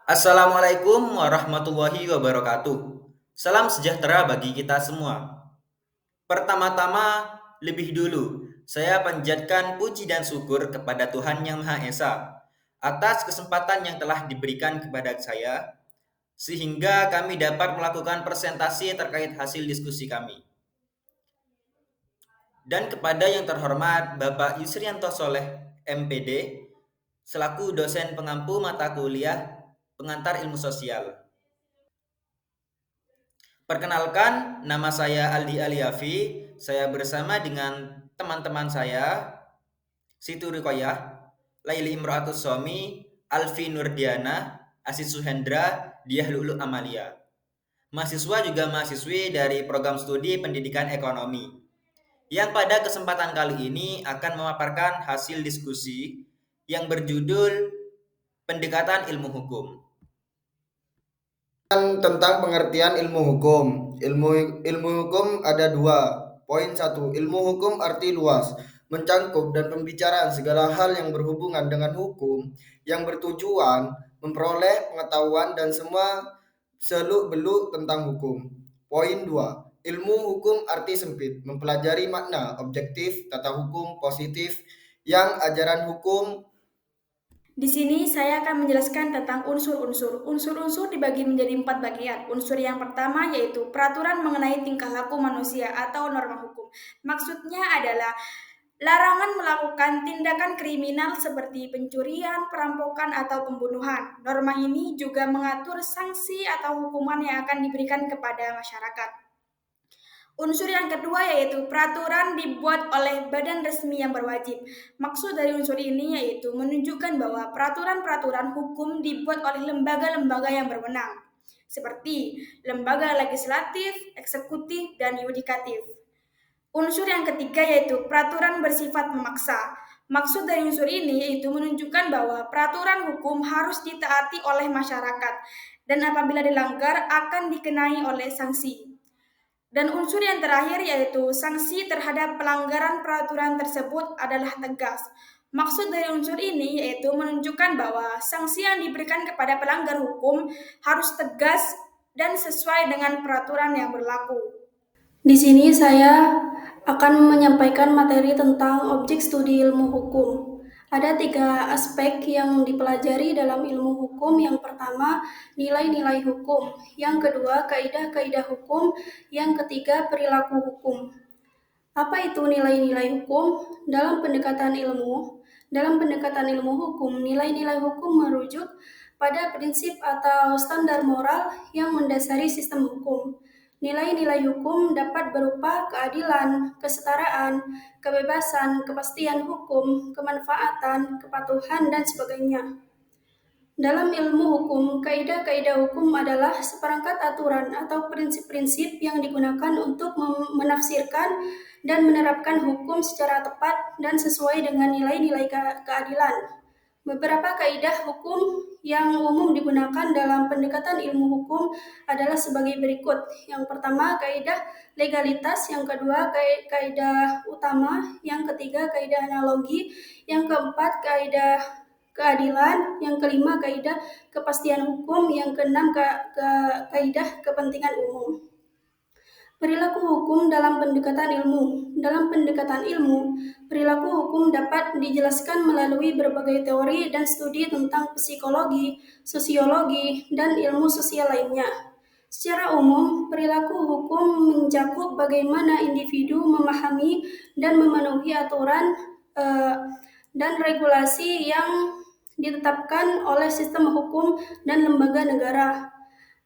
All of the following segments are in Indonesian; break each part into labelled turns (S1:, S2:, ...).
S1: Assalamualaikum warahmatullahi wabarakatuh. Salam sejahtera bagi kita semua. Pertama-tama, lebih dulu, saya panjatkan puji dan syukur kepada Tuhan Yang Maha Esa atas kesempatan yang telah diberikan kepada saya, sehingga kami dapat melakukan presentasi terkait hasil diskusi kami. Dan kepada yang terhormat Bapak Yusrianto Soleh, MPD, selaku dosen pengampu mata kuliah pengantar ilmu sosial. Perkenalkan, nama saya Aldi Aliafi. Saya bersama dengan teman-teman saya, Situ Rikoyah, Laili Imro'atus Somi, Alfi Nurdiana, Asis Suhendra, Diah Lulu Amalia. Mahasiswa juga mahasiswi dari program studi pendidikan ekonomi, yang pada kesempatan kali ini akan memaparkan hasil diskusi yang berjudul Pendekatan Ilmu Hukum.
S2: Tentang pengertian ilmu hukum. Ilmu hukum ada dua. Poin satu, ilmu hukum arti luas, mencangkup dan pembicaraan segala hal yang berhubungan dengan hukum, yang bertujuan memperoleh pengetahuan dan semua seluk-beluk tentang hukum. Poin dua, ilmu hukum arti sempit, mempelajari makna objektif, tata hukum positif, yang ajaran hukum.
S3: Di sini saya akan menjelaskan tentang unsur-unsur. Unsur-unsur dibagi menjadi 4 bagian. Unsur yang pertama yaitu peraturan mengenai tingkah laku manusia atau norma hukum. Maksudnya adalah larangan melakukan tindakan kriminal seperti pencurian, perampokan, atau pembunuhan. Norma ini juga mengatur sanksi atau hukuman yang akan diberikan kepada masyarakat. Unsur yang kedua yaitu peraturan dibuat oleh badan resmi yang berwajib. Maksud dari unsur ini yaitu menunjukkan bahwa peraturan-peraturan hukum dibuat oleh lembaga-lembaga yang berwenang, seperti lembaga legislatif, eksekutif, dan yudikatif. Unsur yang ketiga yaitu peraturan bersifat memaksa. Maksud dari unsur ini yaitu menunjukkan bahwa peraturan hukum harus ditaati oleh masyarakat dan apabila dilanggar akan dikenai oleh sanksi. Dan unsur yang terakhir yaitu sanksi terhadap pelanggaran peraturan tersebut adalah tegas. Maksud dari unsur ini yaitu menunjukkan bahwa sanksi yang diberikan kepada pelanggar hukum harus tegas dan sesuai dengan peraturan yang berlaku. Di sini saya akan menyampaikan materi tentang objek studi ilmu hukum. Ada 3 aspek yang dipelajari dalam ilmu hukum. Yang pertama, nilai-nilai hukum. Yang kedua, kaidah-kaidah hukum. Yang ketiga, perilaku hukum. Apa itu nilai-nilai hukum? Dalam pendekatan ilmu hukum, nilai-nilai hukum merujuk pada prinsip atau standar moral yang mendasari sistem hukum. Nilai-nilai hukum dapat berupa keadilan, kesetaraan, kebebasan, kepastian hukum, kemanfaatan, kepatuhan, dan sebagainya. Dalam ilmu hukum, kaidah-kaidah hukum adalah seperangkat aturan atau prinsip-prinsip yang digunakan untuk menafsirkan dan menerapkan hukum secara tepat dan sesuai dengan nilai-nilai keadilan. Beberapa kaidah hukum yang umum digunakan dalam pendekatan ilmu hukum adalah sebagai berikut. Yang pertama, kaidah legalitas. Yang kedua, kaidah utama. Yang ketiga, kaidah analogi. Yang keempat, kaidah keadilan. Yang kelima, kaidah kepastian hukum. Yang keenam, kaidah kepentingan umum. Perilaku hukum dalam pendekatan ilmu. Dalam pendekatan ilmu, perilaku hukum dapat dijelaskan melalui berbagai teori dan studi tentang psikologi, sosiologi, dan ilmu sosial lainnya. Secara umum, perilaku hukum mencakup bagaimana individu memahami dan memenuhi aturan dan regulasi yang ditetapkan oleh sistem hukum dan lembaga negara.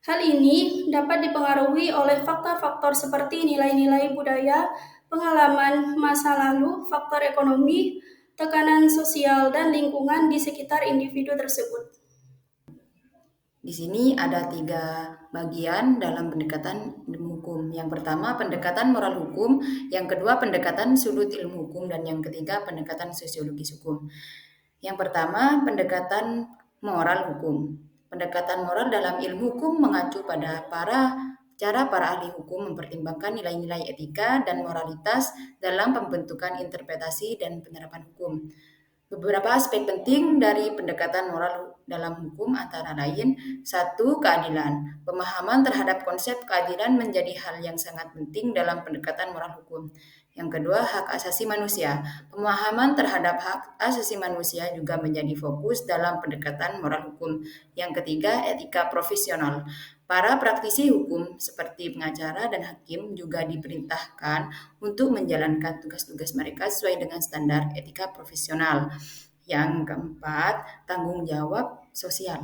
S3: Hal ini dapat dipengaruhi oleh faktor-faktor seperti nilai-nilai budaya, pengalaman masa lalu, faktor ekonomi, tekanan sosial, dan lingkungan di sekitar individu tersebut.
S4: Di sini ada 3 bagian dalam pendekatan ilmu hukum. Yang pertama, pendekatan moral hukum. Yang kedua, pendekatan sudut ilmu hukum. Dan yang ketiga, pendekatan sosiologis hukum. Yang pertama, pendekatan moral hukum. Pendekatan moral dalam ilmu hukum mengacu pada cara para ahli hukum mempertimbangkan nilai-nilai etika dan moralitas dalam pembentukan interpretasi dan penerapan hukum. Beberapa aspek penting dari pendekatan moral dalam hukum antara lain, 1. Keadilan. Pemahaman terhadap konsep keadilan menjadi hal yang sangat penting dalam pendekatan moral hukum. Yang kedua, hak asasi manusia. Pemahaman terhadap hak asasi manusia juga menjadi fokus dalam pendekatan moral hukum. Yang ketiga, etika profesional. Para praktisi hukum seperti pengacara dan hakim juga diperintahkan untuk menjalankan tugas-tugas mereka sesuai dengan standar etika profesional. Yang keempat, tanggung jawab sosial.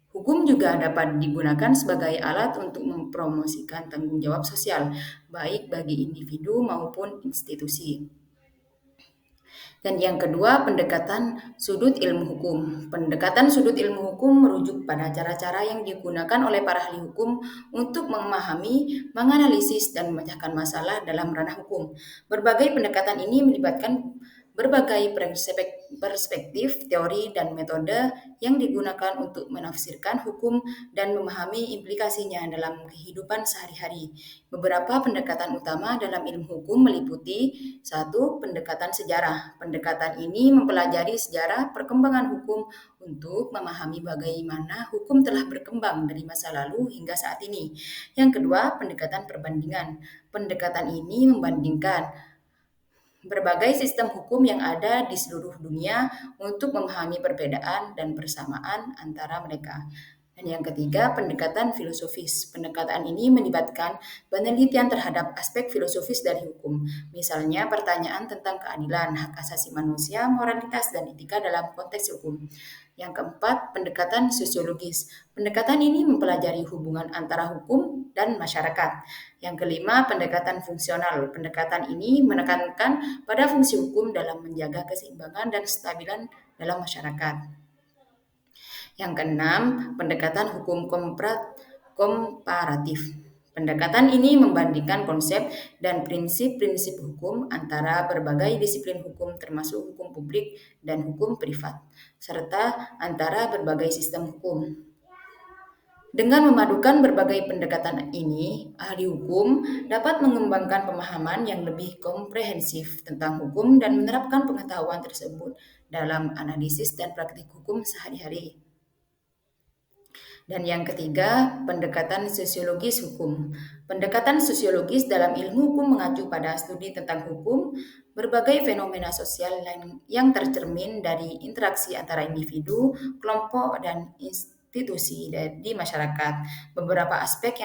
S4: Hukum juga dapat digunakan sebagai alat untuk mempromosikan tanggung jawab sosial, baik bagi individu maupun institusi. Dan yang kedua, pendekatan sudut ilmu hukum. Pendekatan sudut ilmu hukum merujuk pada cara-cara yang digunakan oleh para ahli hukum untuk memahami, menganalisis, dan memecahkan masalah dalam ranah hukum. Berbagai pendekatan ini melibatkan berbagai perspektif, teori, dan metode yang digunakan untuk menafsirkan hukum dan memahami implikasinya dalam kehidupan sehari-hari. Beberapa pendekatan utama dalam ilmu hukum meliputi 1. Pendekatan sejarah. Pendekatan ini mempelajari sejarah perkembangan hukum untuk memahami bagaimana hukum telah berkembang dari masa lalu hingga saat ini. Yang kedua, pendekatan perbandingan. Pendekatan ini membandingkan berbagai sistem hukum yang ada di seluruh dunia untuk memahami perbedaan dan persamaan antara mereka. Dan yang ketiga, pendekatan filosofis. Pendekatan ini melibatkan penelitian terhadap aspek filosofis dari hukum, misalnya pertanyaan tentang keadilan, hak asasi manusia, moralitas, dan etika dalam konteks hukum. Yang keempat, pendekatan sosiologis. Pendekatan ini mempelajari hubungan antara hukum dan masyarakat. Yang kelima, pendekatan fungsional. Pendekatan ini menekankan pada fungsi hukum dalam menjaga keseimbangan dan kestabilan dalam masyarakat. Yang keenam, pendekatan hukum komparatif. Pendekatan ini membandingkan konsep dan prinsip-prinsip hukum antara berbagai disiplin hukum termasuk hukum publik dan hukum privat, serta antara berbagai sistem hukum. Dengan memadukan berbagai pendekatan ini, ahli hukum dapat mengembangkan pemahaman yang lebih komprehensif tentang hukum dan menerapkan pengetahuan tersebut dalam analisis dan praktik hukum sehari-hari. Dan yang ketiga, pendekatan sosiologis hukum. Pendekatan sosiologis dalam ilmu hukum mengacu pada studi tentang hukum, berbagai fenomena sosial yang tercermin dari interaksi antara individu, kelompok, dan institusi di masyarakat. Beberapa aspek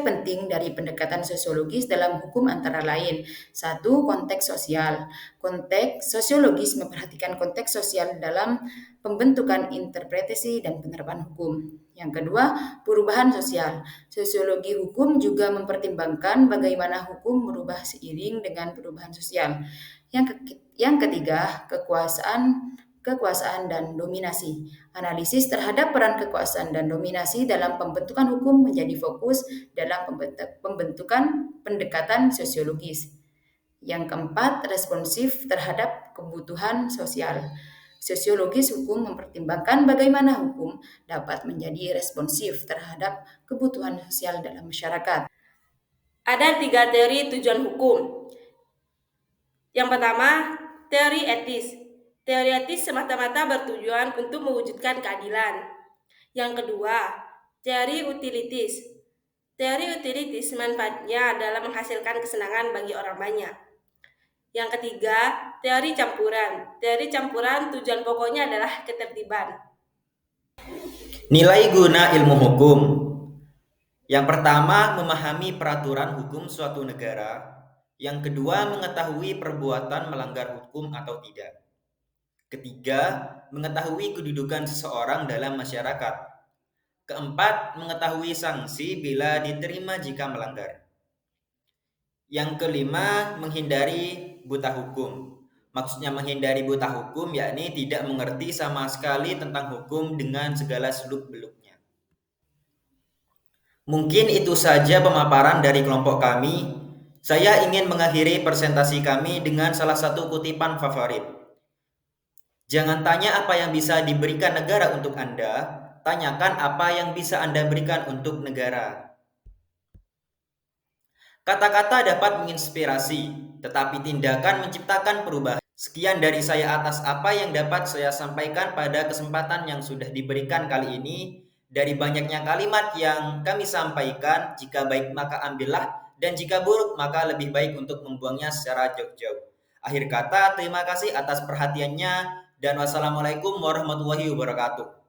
S4: penting dari pendekatan sosiologis dalam hukum antara lain. 1. Konteks sosial. Konteks sosiologis memperhatikan konteks sosial dalam pembentukan interpretasi dan penerapan hukum. Yang kedua, perubahan sosial. Sosiologi hukum juga mempertimbangkan bagaimana hukum berubah seiring dengan perubahan sosial. Yang ketiga, kekuasaan dan dominasi. Analisis terhadap peran kekuasaan dan dominasi dalam pembentukan hukum menjadi fokus dalam pembentukan pendekatan sosiologis. Yang keempat, responsif terhadap kebutuhan sosial. Sosiologis hukum mempertimbangkan bagaimana hukum dapat menjadi responsif terhadap kebutuhan sosial dalam masyarakat.
S5: Ada 3 teori tujuan hukum. Yang pertama, teori etis. Teori etis semata-mata bertujuan untuk mewujudkan keadilan. Yang kedua, teori utilitis. Teori utilitis manfaatnya dalam menghasilkan kesenangan bagi orang banyak. Yang ketiga, teori campuran. Teori campuran tujuan pokoknya adalah ketertiban.
S1: Nilai guna ilmu hukum. Yang pertama, memahami peraturan hukum suatu negara. Yang kedua, mengetahui perbuatan melanggar hukum atau tidak. Ketiga, mengetahui kedudukan seseorang dalam masyarakat. Keempat, mengetahui sanksi bila diterima jika melanggar. Yang kelima, menghindari buta hukum. Maksudnya menghindari buta hukum yakni tidak mengerti sama sekali tentang hukum dengan segala seluk-beluknya. Mungkin itu saja pemaparan dari kelompok kami. Saya ingin mengakhiri presentasi kami dengan salah satu kutipan favorit. Jangan tanya apa yang bisa diberikan negara untuk Anda, tanyakan apa yang bisa Anda berikan untuk negara. Kata-kata dapat menginspirasi, tetapi tindakan menciptakan perubahan. Sekian dari saya atas apa yang dapat saya sampaikan pada kesempatan yang sudah diberikan kali ini. Dari banyaknya kalimat yang kami sampaikan, jika baik maka ambillah, dan jika buruk maka lebih baik untuk membuangnya secara jauh-jauh. Akhir kata, terima kasih atas perhatiannya, dan wassalamualaikum warahmatullahi wabarakatuh.